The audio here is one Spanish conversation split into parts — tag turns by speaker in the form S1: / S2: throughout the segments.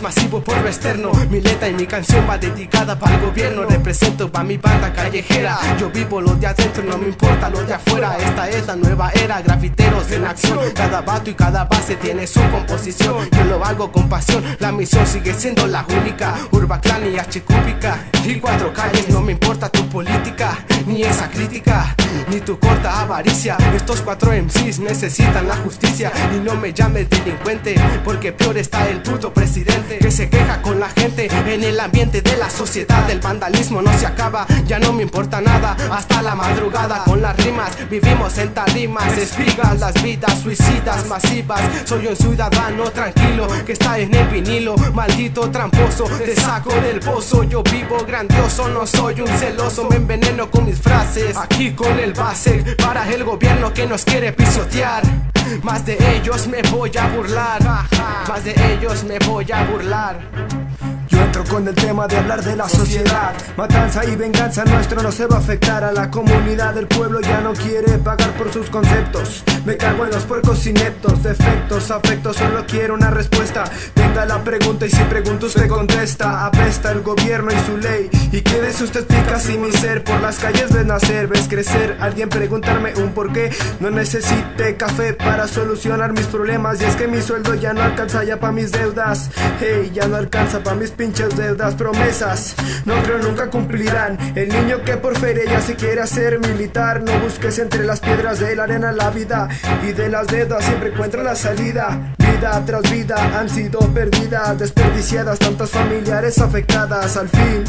S1: masivo por lo externo. Mi letra y mi canción va dedicada para el gobierno. Represento pa' mi banda callejera. Yo vivo lo de adentro, no me importa lo de afuera. Esta es la nueva era, grafiteros en acción. Cada vato y cada base tiene su composición. Yo lo hago con pasión, la misión sigue siendo la única. Urbaclan y H cúbica y 4 calles, no me importa tu política, ni esa crítica, ni tu corta avaricia. Estos 4 MCs necesitan la justicia. Y no me llames delincuente, porque peor está el puto presidente, que se queja con la gente en el ambiente de la sociedad. El vandalismo no se acaba, ya no me importa nada. Hasta la madrugada con las rimas, vivimos en tarimas, espigas las vidas suicidas masivas. Soy un ciudadano tranquilo que está en el vinilo. Maldito tramposo, te saco del pozo. Yo vivo grandioso, no soy un celoso. Me enveneno con mis frases, aquí con el base, para el gobierno que nos quiere pisotear. Más de ellos me voy a burlar, más de ellos me voy a burlar.
S2: Yo entro con el tema de hablar de la sociedad. Matanza y venganza nuestro no se va a afectar. A la comunidad del pueblo ya no quiere pagar por sus conceptos. Me cago en los puercos ineptos, defectos, afectos, solo quiero una respuesta. Venga la pregunta y si pregunto usted contesta. Apesta el gobierno y su ley, y quédese usted pica sin mi ser. Por las calles ves nacer, ves crecer, alguien preguntarme un porqué. No necesite café para solucionar mis problemas. Y es que mi sueldo ya no alcanza ya pa' mis deudas. Hey, ya no alcanza pa' mis pinches deudas. Promesas, no creo nunca cumplirán. El niño que por feria ya se quiere hacer militar. No busques entre las piedras de la arena la vida, y de las deudas siempre encuentra la salida. Vida tras vida han sido perdidas, desperdiciadas, tantas familiares afectadas. Al fin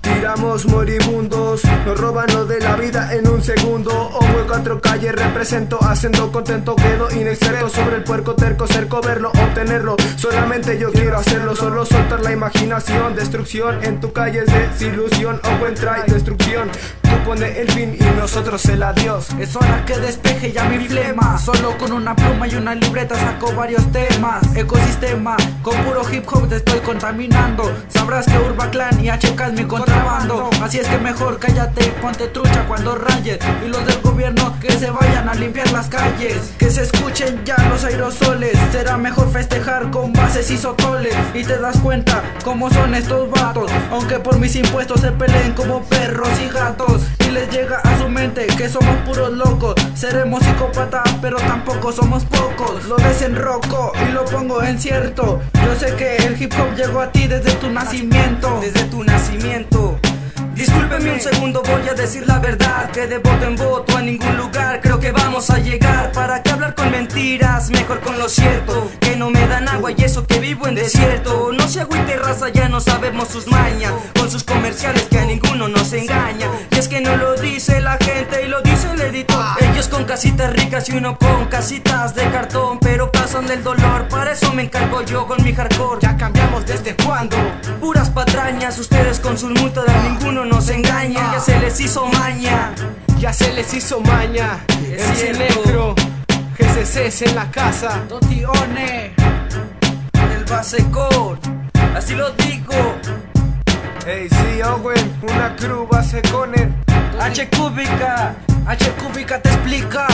S2: tiramos moribundos, nos roban lo de la vida en un segundo. Homo 4 calles represento, haciendo contento quedo inexperto sobre el puerco terco, cerco verlo, obtenerlo. Solamente yo quiero hacerlo, solo soltar la imaginación. Destrucción en tu calle es desilusión, o buen try, destrucción. Tú pone el fin y nosotros el adiós.
S3: Es hora que despeje ya mi flema. Solo con una pluma y una libreta saco varios temas. Ecosistema, con puro hip hop te estoy contaminando. Sabrás que Urbaclan y HK es mi contrabando. Así es que mejor cállate y ponte trucha cuando rayes. Y los del gobierno que se vayan a limpiar las calles, que se escuchen ya los aerosoles. Será mejor festejar con bases y sotoles. Y te das cuenta cómo son estos vatos, aunque por mis impuestos se peleen como perros y gatos. Y les llega a su mente que somos puros locos. Seremos psicópatas pero tampoco somos pocos. Lo desenroco y lo pongo en cierto. Yo sé que el hip hop llegó a ti desde tu nacimiento.
S4: Desde tu nacimiento. Discúlpeme un segundo, voy a decir la verdad, que de voto en voto a ningún lugar creo que vamos a llegar. ¿Para qué hablar con mentiras? Mejor con lo cierto, que no me dan agua y eso que vivo en desierto. No se agüite raza, ya no sabemos sus mañas, con sus comerciales que a ninguno nos engaña. Y es que no lo dice la gente y lo dice el editor. Ellos con casitas ricas y uno con casitas de cartón, pero pasan del dolor, para eso me encargo yo con mi hardcore.
S1: Ya cambiamos desde cuando,
S4: puras patrañas, ustedes con sus multas a ninguno nos engañan. Ya se les hizo maña,
S1: ya se les hizo maña. El negro, GCCs en la casa,
S3: Totione,
S4: el basecón, así lo digo.
S2: Hey, sí, Owen, una crew base con él.
S4: H cúbica
S3: te explica.